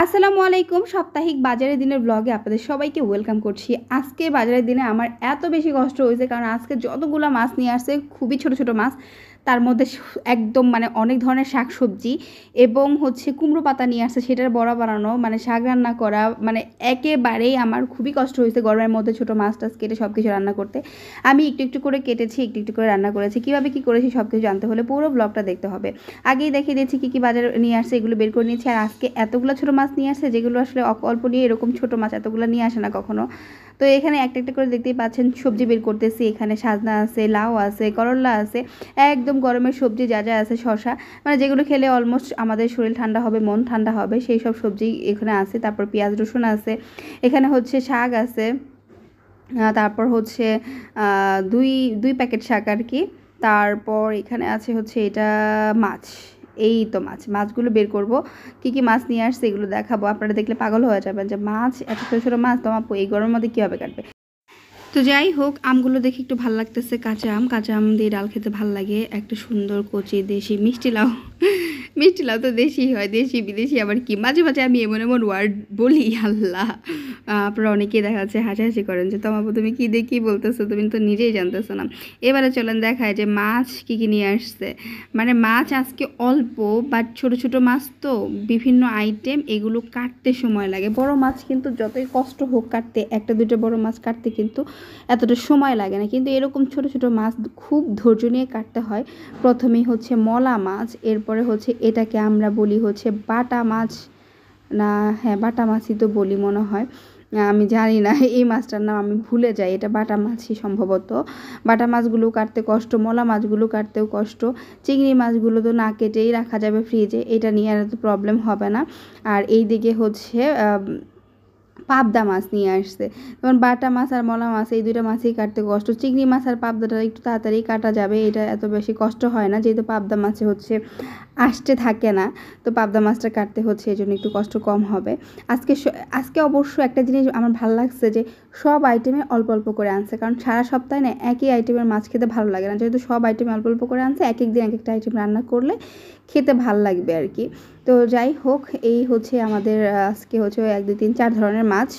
আসসালামু আলাইকুম। সাপ্তাহিক বাজারের দিনের ব্লগে আপনাদের সবাইকে ওয়েলকাম করছি। আজকে বাজারের দিনে আমার এত বেশি কষ্ট হয়েছে, কারণ আজকে যতগুলা মাছ নিয়ে আসছে খুবই ছোট ছোট মাছ। তার মধ্যে একদম মানে অনেক ধরনের শাকসবজি এবং কুমড়ো পাতা নিয়ে আসছে, সেটার বড়া বানানো মানে শাক রান্না করা, মানে একেবারেই আমার খুবই কষ্ট হয়েছে গরমের মধ্যে ছোট মাছ টাছ কেটে সব কিছু রান্না করতে। আমি একটু একটু করে কেটেছি, একটু একটু করে রান্না করেছি। কীভাবে কী করেছি সব কিছু জানতে হলে পুরো ব্লগটা দেখতে হবে। আগেই দেখিয়ে দিয়েছি কী কী বাজারে নিয়ে আসছে, এগুলো বের করে নিয়েছি। আর আজকে এতগুলো ছোটো মাছ নিয়ে আসছে, যেগুলো আসলে অল্প নিয়ে এরকম ছোটো মাছ এতগুলো নিয়ে আসে না কখনো। তো এখানে একটা একটা করে দেখতেই পাচ্ছেন সবজি বের করতেছি। এখানে সাজনা আছে, লাউ আছে, করল্লা আছে, একদম গরমের সবজি যা যা আছে, শশা, মানে যেগুলো খেলে অলমোস্ট আমাদের শরীর ঠান্ডা হবে, মন ঠান্ডা হবে, সেই সব সবজি এখানে আছে। তারপর পেঁয়াজ রসুন আছে, এখানে শাক আছে, তারপর দুই দুই প্যাকেট শাক আর কি। তারপর এখানে আছে এটা মাছ। এই তো মাছগুলো বের করব। কী কী মাছ নিয়ে আসছে এগুলো দেখাবো। আপনারা দেখলে পাগল হয়ে যাবেন যে মাছ, এত ছোটো ছোটো মাছ তো আপু এই গরমের মধ্যে কীভাবে কাটবে। তো যাই হোক, আমগুলো দেখে একটু ভালো লাগতেছে। কাঁচা আম দিয়ে ডাল খেতে ভাল লাগে। একটা সুন্দর কচি দেশি মিষ্টি লাউ। মিষ্টি লাউ তো দেশি হয়, দেশি বিদেশি আবার কি। মাঝে মাঝে আমি এমন এমন ওয়ার্ড বলি, আল্লাহ। আপনারা অনেকেই দেখা যাচ্ছে হাসাহাসি করেন যে তোমাপু তুমি কী দিয়ে কী বলতেছো, তুমি তো নিজেই জানতেছো না। এবারে চলেন দেখায় যে মাছ কী কী নিয়ে আসছে। মানে মাছ আজকে অল্প, বাট ছোট ছোট মাছ তো বিভিন্ন আইটেম, এগুলো কাটতে সময় লাগে। বড় মাছ কিন্তু যতই কষ্ট হোক কাটতে, একটা দুটো বড় মাছ কাটতে কিন্তু এতটা সময় লাগে না, কিন্তু এরকম ছোট ছোট মাছ খুব ধৈর্য নিয়ে কাটতে হয়। প্রথমেই মলা মাছ, এরপরে এটাকে আমরা বলি বাটা মাছ, না হ্যাঁ বাটা মাছই তো বলি মনে হয়, আমি জানি না এই মাছটার নাম, আমি ভুলে যাই। এটা বাটা মাছই সম্ভবত। বাটা মাছগুলো কাটতে কষ্ট, মলা মাছগুলো কাটতেও কষ্ট। চিংড়ি মাছগুলো তো না কেটেই রাখা যাবে ফ্রিজে, এটা নিয়ে আর তো প্রবলেম হবে না। আর এই দিকে পাবদা মাছ নিয়ে আসছে। যেমন বাটা মাছ আর মলা মাছ এই দুইটা মাছই কাটতে কষ্ট। চিংড়ি মাছ আর পাবদাটা একটু তাড়াতাড়ি কাটা যাবে, এটা এত বেশি কষ্ট হয় না, যেহেতু পাবদা মাছে আষ্টে থাকে না। তো পাবদা মাছটা কাটতে এই জন্য একটু কষ্ট কম হবে। আজকে অবশ্য একটা জিনিস আমার ভালো লাগছে যে সব আইটেমে অল্প অল্প করে আনছে, কারণ সারা সপ্তাহে না একই আইটেমের মাছ খেতে ভালো লাগে না। যেহেতু সব আইটেমে অল্প অল্প করে আনছে, এক এক দিন এক একটা আইটেম রান্না করলে খেতে ভাল লাগবে আর কি। তো যাই হোক, এই আমাদের আজকে 1 2 3 4 ধরনের মাছ।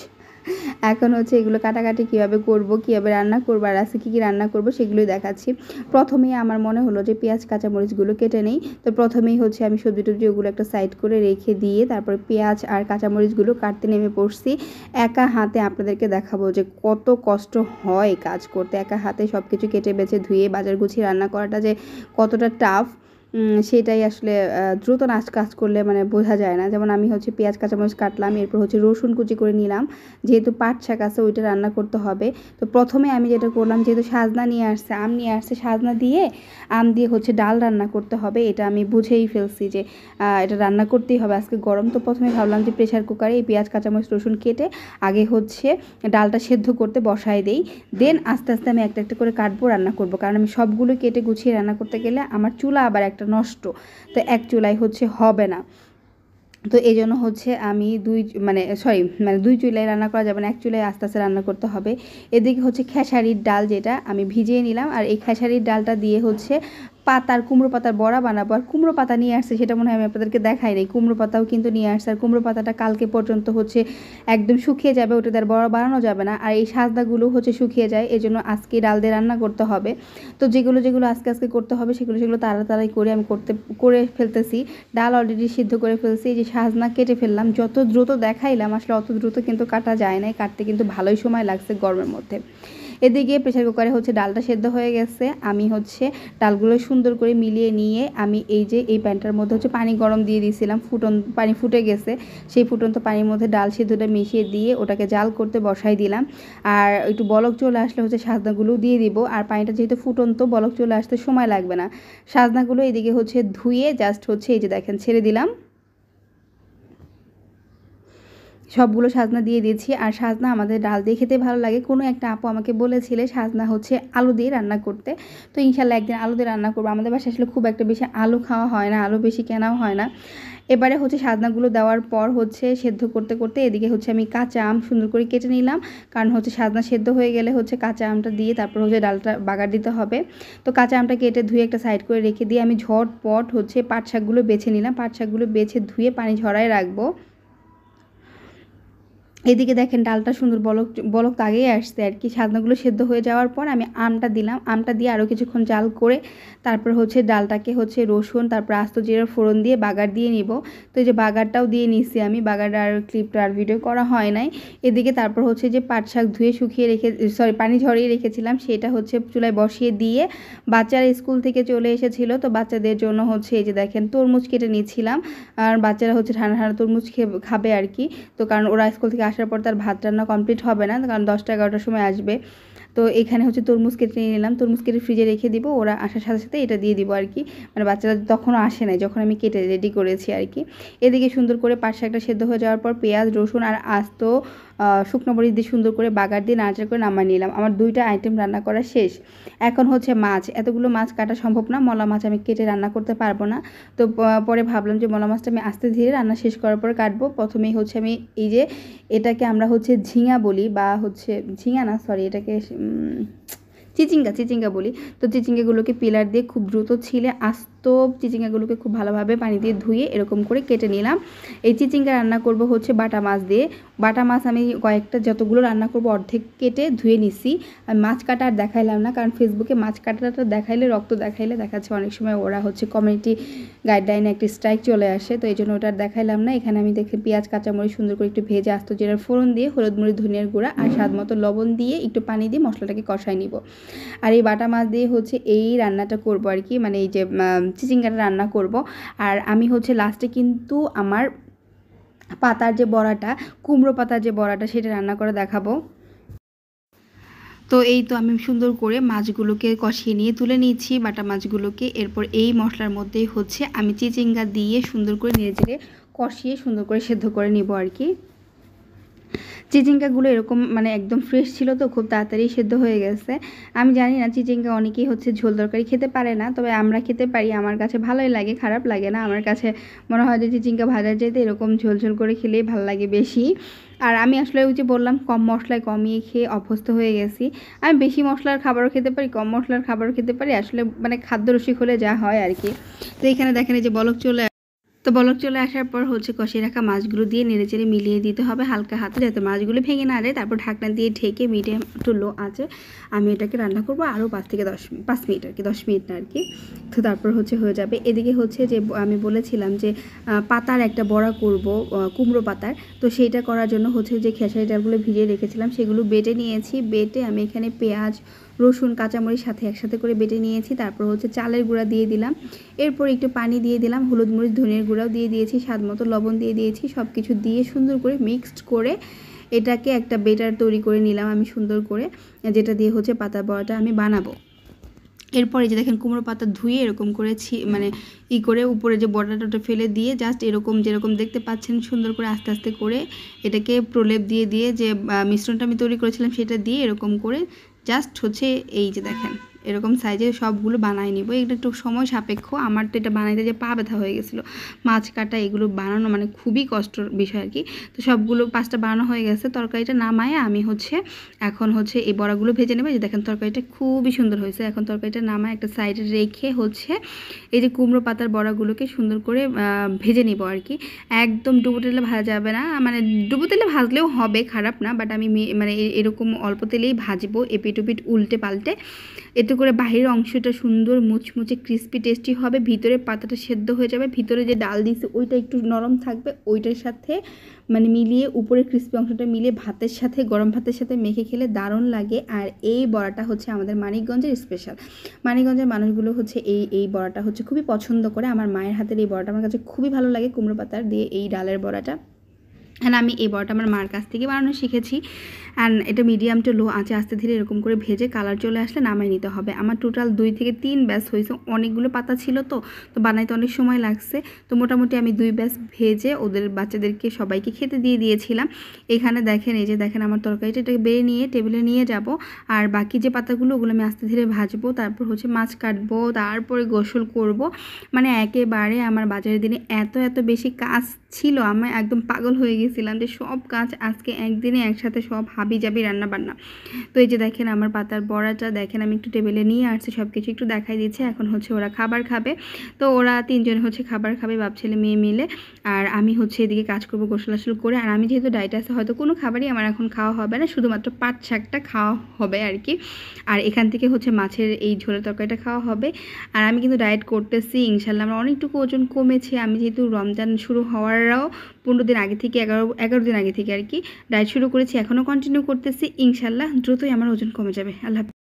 এখন এগুলো কাটাকাটি কীভাবে করব, কীভাবে রান্না করবো, আর আজকে কী কী রান্না করব সেগুলোই দেখাচ্ছি। প্রথমেই আমার মনে হলো যে পেঁয়াজ কাঁচামরিচগুলো কেটে নেই। তো প্রথমেই আমি সবজি টবজি ওগুলো একটা সাইড করে রেখে দিয়ে তারপরে পেঁয়াজ আর কাঁচামরিচগুলো কাটতে নেমে পড়ছি। একা হাতে আপনাদেরকে দেখাবো যে কত কষ্ট হয় কাজ করতে। একা হাতে সব কিছু কেটে বেছে ধুয়ে বাজার গুছিয়ে রান্না করাটা যে কতটা টাফ, সেটাই আসলে দ্রুত কাজ করলে মানে বোঝা যায় না। যেমন আমি পেঁয়াজ কাঁচামরিচ কাটলাম, এরপর রসুন কুচি করে নিলাম, যেহেতু পাট শাক আছে ওইটা রান্না করতে হবে। তো প্রথমে আমি যেটা করলাম, যেহেতু সাজনা নিয়ে আসছে, আম নিয়ে আসছে, সাজনা দিয়ে আম দিয়ে ডাল রান্না করতে হবে। এটা আমি বুঝেই ফেলছি যে এটা রান্না করতেই হবে, আজকে গরম। তো প্রথমে ভাবলাম যে প্রেশার কুকারে এই পেঁয়াজ কাঁচামরিচ রসুন কেটে আগে ডালটা সেদ্ধ করতে বসাই দেই, দেন আস্তে আস্তে আমি একটা একটা করে কাটবো, রান্না করব। কারণ আমি সবগুলো কেটে গুছিয়ে রান্না করতে গেলে আমার চুলা আবার একটা নষ্ট, তো এক চুলায় হবে না। তো এই জন্য আমি দুই চুলায় রান্না করা যাবে না, এক চুলায় আস্তে আস্তে রান্না করতে হবে। এদিকে খেসারির ডাল, যেটা আমি ভিজিয়ে নিলাম, আর এই খেসারির ডালটা দিয়ে কুমড়ো পাতার বড়া বানাবো। আর কুমড়ো পাতা নিয়ে আসছে, সেটা মনে হয় আমি আপনাদেরকে দেখাই নাই। কুমড়ো পাতাও কিন্তু নিয়ে আসছে, আর কুমড়ো পাতাটা কালকে পর্যন্ত একদম শুকিয়ে যাবে, ওটা তার বড়া বানানো যাবে না। আর এই সাজনাগুলো শুকিয়ে যায়, এই জন্য আজকে ডাল দিয়ে রান্না করতে হবে। তো যেগুলো আজকে করতে হবে সেগুলো তাড়াতাড়ি করে আমি করে ফেলতেছি। ডাল অলরেডি সিদ্ধ করে ফেলছি, এই যে সাজনা কেটে ফেললাম। যত দ্রুত দেখাইলাম আসলে অত দ্রুত কিন্তু কাটা যায় না, কাটতে কিন্তু ভালোই সময় লাগছে গরমের মধ্যে। এদিকে প্রেসার কুকারে ডালটা সেদ্ধ হয়ে গেছে। আমি ডালগুলো সুন্দর করে মিলিয়ে নিয়ে আমি এই প্যানটার মধ্যে পানি গরম দিয়ে দিয়েছিলাম, পানি ফুটে গেছে। সেই ফুটন্ত পানির মধ্যে ডাল সিদ্ধটা মিশিয়ে দিয়ে ওটাকে জাল করতে বসাই দিলাম। আর একটু বলক চলে আসলে সাজনাগুলো দিয়ে দিব। আর পানিটা যেহেতু ফুটন্ত, বলক চলে আসতে সময় লাগবে না। সাজনাগুলো এদিকে ধুয়ে জাস্ট এই যে দেখেন ছেড়ে দিলাম, সবগুলো সাজনা দিয়ে দিয়েছি। আর সাজনা আমাদের ডাল দিয়ে খেতে ভালো লাগে। কোনো একটা আপু আমাকে বলেছিলে সাজনা আলু দিয়ে রান্না করতে, তো ইনশাল্লাহ একদিন আলু দিয়ে রান্না করবো। আমাদের বাসায় আসলে খুব একটা বেশি আলু খাওয়া হয় না, আলু বেশি কেনাও হয় না। এবারে সাজনাগুলো দেওয়ার পর সেদ্ধ করতে করতে এদিকে আমি কাঁচা আম সুন্দর করে কেটে নিলাম, কারণ সাজনা সেদ্ধ হয়ে গেলে কাঁচা আমটা দিয়ে তারপর ডালটা বাগার দিতে হবে। তো কাঁচা আমটা কেটে ধুয়ে একটা সাইড করে রেখে দিয়ে আমি ঝটপট পাট শাকগুলো বেছে নিলাম। পাট শাকগুলো বেছে ধুয়ে পানি ঝরায় রাখবো। এদিকে দেখেন ডালটা সুন্দর বলক বলক তো আগেই আসছে আর কি। সাদনাগুলো সেদ্ধ হয়ে যাওয়ার পর আমি আমটা দিলাম, আমটা দিয়ে আরও কিছুক্ষণ জাল করে তারপর হচ্ছে ডালটাকে হচ্ছে রসুন তারপর আস্ত জিরার ফোড়ন দিয়ে বাগার দিয়ে নিব। তো এই যে বাগারটাও দিয়ে নিচ্ছি আমি, বাগার আর ক্লিপটা আর ভিডিও করা হয় নাই। এদিকে তারপর হচ্ছে যে পাট শাক ধুয়ে শুকিয়ে পানি ঝরিয়ে রেখেছিলাম সেটা হচ্ছে চুলায় বসিয়ে দিয়ে বাচ্চারা স্কুল থেকে চলে এসেছিলো, তো বাচ্চাদের জন্য হচ্ছে এই যে দেখেন তরমুজ কেটে নিচ্ছিলাম। আর বাচ্চারা হচ্ছে ঠান্ডা ঠান্ডা তরমুজ খাবে আর কি। তো কারণ ওরা স্কুল থেকে আসার পর তার ভাত রান্না কমপ্লিট হবে না, কারণ 10টা-11টার সময় আসবে। তো এখানে হচ্ছে তরমুজ কেটে নিয়ে নিলাম, তরমুজ কেটে ফ্রিজে রেখে দিব, ওরা আসার সাথে সাথে এটা দিয়ে দিব আর কি। মানে বাচ্চারা তখনও আসে নাই যখন আমি কেটে রেডি করেছি আর কি। এদিকে সুন্দর করে পাট শাকটা সেদ্ধ হয়ে যাওয়ার পর পেঁয়াজ রসুন আর আস্ত শুকনো মরিচ দিয়ে সুন্দর করে বাগার দিয়ে নাড়াচাড়া করে নামিয়ে নিলাম। আমার 2টা আইটেম রান্না করা শেষ। এখন হচ্ছে মাছ, এতগুলো মাছ কাটা সম্ভব না, মলা মাছ আমি কেটে রান্না করতে পারবো না। তো পরে ভাবলাম যে মলা মাছটা আমি আস্তে ধীরে রান্না শেষ করার পর কাটবো। প্রথমেই হচ্ছে আমি এই যে এটাকে আমরা হচ্ছে ঝিঙা বলি, বা হচ্ছে ঝিঙা না সরি এটাকে চিচিঙ্গা বলি। তো চিচিঙ্গাগুলোকে পিলার দিয়ে খুব দ্রুত ছিলে আস্ত চিচিঙ্গাগুলোকে খুব ভালোভাবে পানি দিয়ে ধুয়ে এরকম করে কেটে নিলাম। এই চিচিঙ্গা রান্না করব হচ্ছে বাটা মাছ দিয়ে। বাটা মাছ আমি কয়েকটা যতগুলো রান্না করব অর্ধেক কেটে ধুয়ে নিছি। আমি মাছ কাটা আর দেখাইলাম না, কারণ ফেসবুকে মাছ কাটাটা দেখাইলে রক্ত দেখাইলে দেখাচ্ছে অনেক সময় ওরা হচ্ছে কমিউনিটি গাইডলাইনে একটি স্ট্রাইক চলে আসে, তো এই জন্য ওটা আর দেখাইলাম না। এখানে আমি দেখে পেঁয়াজ কাঁচামরিচ সুন্দর করে একটু ভেজে আস্ত জিরার ফোড়ন দিয়ে হলুদ মরিচ ধনিয়ার গুঁড়া আর স্বাদ মতো লবণ দিয়ে একটু পানি দিয়ে মশলাটাকে কষাই নিব। আর এই বাটা মাছ দিয়ে হচ্ছে এই রান্নাটা করব আর কি, মানে এই যে চিচিঙ্গাটা রান্না করব। আর আমি হচ্ছে লাস্টে কিন্তু আমার পাতার যে বড়াটা, কুমড়ো পাতার যে বড়াটা সেটা রান্না করে দেখাবো। তো এই তো আমি সুন্দর করে মাছগুলোকে কষিয়ে নিয়ে তুলে নিয়েছি বাটা মাছগুলোকে। এরপর এই মশলার মধ্যেই হচ্ছে আমি চিচিঙ্গা দিয়ে সুন্দর করে নেড়ে কষিয়ে সুন্দর করে সেদ্ধ করে নিব আর কি। চিচিঙ্গাগুলো এরকম মানে একদম ফ্রেশ ছিল, তো খুব তাড়াতাড়ি সেদ্ধ হয়ে গেছে। আমি জানি না চিচিঙ্গা অনেকেই হচ্ছে ঝোল তরকারি খেতে পারে না, তবে আমরা খেতে পারি। আমার কাছে ভালোই লাগে, খারাপ লাগে না। আমার কাছে মনে হয় যে চিচিঙ্গা ভাজার চাইতে এরকম ঝোল ঝোল করে খেলেই ভালো লাগে বেশি। আর আমি আসলে ওই যে বললাম কম মশলায় কমিয়ে খেয়ে অভ্যস্ত হয়ে গেছি। আমি বেশি মশলার খাবারও খেতে পারি, কম মশলার খাবারও খেতে পারি, আসলে মানে খাদ্যরসিক হলে যা হয় আর কি। তো এখানে দেখেন এই যে বলক চলে আসার পর হচ্ছে কষিয়ে রাখা মাছগুলো দিয়ে নেড়েচেড়ে মিলিয়ে দিতে হবে হালকা হাতে, যাতে মাছগুলো ভেঙে না যায়। তারপর ঢাকনা দিয়ে ঢেকে মিডিয়াম টু লো আছে আমি এটাকে রান্না করব আরও 5 মিনিট আর কি, 10 মিনিট না আর কি। তো তারপর হচ্ছে হয়ে যাবে। এদিকে হচ্ছে যে আমি বলেছিলাম যে পাতার একটা বড়া করব, কুমড়ো পাতার। তো সেইটা করার জন্য হচ্ছে যে খেসারি ডালগুলো ভিজিয়ে রেখেছিলাম সেগুলো বেটে নিয়েছি। বেটে আমি এখানে পেঁয়াজ রসুন কাঁচামরিচ সাথে একসাথে করে বেটে নিয়েছি। তারপর হচ্ছে চালের গুঁড়া দিয়ে দিলাম, এরপর একটু পানি দিয়ে দিলাম, হলুদ মরিচ ধনিয়ার গুঁড়াও দিয়ে দিয়েছি, স্বাদ মতো লবণ দিয়ে দিয়েছি। সব কিছু দিয়ে সুন্দর করে মিক্সড করে এটাকে একটা বেটার তৈরি করে নিলাম আমি সুন্দর করে, যেটা দিয়ে হচ্ছে পাতার বড়াটা আমি বানাবো। এরপরে যে দেখেন কুমড়ো পাতা ধুয়ে এরকম করেছি, মানে করে উপরে যে বড়াটা ফেলে দিয়ে জাস্ট এরকম যেরকম দেখতে পাচ্ছেন সুন্দর করে আস্তে আস্তে করে এটাকে প্রলেপ দিয়ে যে মিশ্রণটা আমি তৈরি করেছিলাম সেটা দিয়ে এরকম করে জাস্ট হচ্ছে এই যে দেখেন এরকম সাইজে সবগুলো বানাই নিব। এটা একটু সময় সাপেক্ষ, আমার তো এটা বানাইতে যে পা ব্যথা হয়ে গেছিলো। মাছ কাটা এগুলো বানানো মানে খুবই কষ্টর বিষয় আর কি। তো সবগুলো 5টা বানানো হয়ে গেছে। তরকারিটা নামায় আমি হচ্ছে এখন হচ্ছে এই বড়াগুলো ভেজে নেবে। যে দেখেন তরকারিটা খুবই সুন্দর হয়েছে। এখন তরকারিটা নামায় একটা সাইডে রেখে হচ্ছে এই যে কুমড়ো পাতার বড়াগুলোকে সুন্দর করে ভেজে নিব আর কি। একদম ডুবো তেলে ভাজা যাবে না, মানে ডুবো তেলে ভাজলেও হবে, খারাপ না, বাট আমি মানে এরকম অল্প তেলেই ভাজবো, এপিট ওপিট উল্টে পাল্টে। এতে করে বাহিরের অংশটা সুন্দর মুচমুচে ক্রিস্পি টেস্টি হবে, ভিতরে পাতাটা সেদ্ধ হয়ে যাবে, ভিতরে যে ডাল দিয়েছে ওইটা একটু নরম থাকবে, ওইটার সাথে মানে মিলিয়ে উপরে ক্রিস্পি অংশটা মিলিয়ে ভাতের সাথে গরম ভাতের সাথে মেখে খেলে দারুণ লাগে। আর এই বড়াটা হচ্ছে আমাদের মানিকগঞ্জের স্পেশাল। মানিকগঞ্জের মানুষগুলো হচ্ছে এই বড়াটা হচ্ছে খুবই পছন্দ করে। আমার মায়ের হাতের এই বড়াটা আমার কাছে খুবই ভালো লাগে, কুমড়ো পাতার দিয়ে এই ডালের বড়াটা। অ্যান্ড আমি এই বড়াটা আমার মার কাছ থেকে বানানো শিখেছি। অ্যান্ড এটা মিডিয়াম টু লো আঁচে আস্তে ধীরে এরকম করে ভেজে কালার চলে আসলে নামাই নিতে হবে। আমার টোটাল 2 থেকে 3 ব্যাচ হয়েছে, অনেকগুলো পাতা ছিল তো বানাইতে অনেক সময় লাগছে। তো মোটামুটি আমি 2 ব্যাচ ভেজে ওদের বাচ্চাদেরকে সবাইকে খেতে দিয়ে দিয়েছিলাম। এখানে দেখেন এই যে দেখেন আমার তরকারিটা এটাকে বেড়ে নিয়ে টেবিলে নিয়ে যাব। আর বাকি যে পাতাগুলো ওগুলো আমি আস্তে ধীরে ভাজবো, তারপর হচ্ছে মাছ কাটবো, তারপরে গোসল করব। মানে একেবারে আমার বাজারের দিনে এত বেশি কাজ ছিল আমি একদম পাগল হয়ে গেছিলাম যে সব কাজ আজকে একদিনে একসাথে সব হাবিজাবি রান্না বান্না। তো এই যে দেখেন আমার পাতার বড়াটা দেখেন আমি একটু টেবিলে নিয়ে আসছি, সব কিছু একটু দেখাই দিচ্ছি। এখন হচ্ছে ওরা খাবার খাবে, তো ওরা 3 জন হচ্ছে খাবার খাবে, বাপ ছেলে মেয়ে মিলে। আর আমি হচ্ছে এদিকে কাজ করবো গোসল আসল করে। আর আমি যেহেতু ডায়েট আছে হয়তো কোনো খাবারই আমার এখন খাওয়া হবে না, শুধুমাত্র পাট শাকটা খাওয়া হবে আর কি। আর এখান থেকে হচ্ছে মাছের এই ঝোলের তরকারিটা খাওয়া হবে। আর আমি কিন্তু ডায়েট করতেছি ইনশাল্লাহ, আমার অনেকটুকু ওজন কমেছে। আমি যেহেতু রমজান শুরু হওয়ারও 15 দিন আগে থেকে 11 দিন আগে থেকে আর কি ডায়েট শুরু করেছি, এখনও কন্টিনিউ করতেছি। ইনশাল্লাহ দ্রুতই আমার ওজন কমে যাবে। আল্লাহ।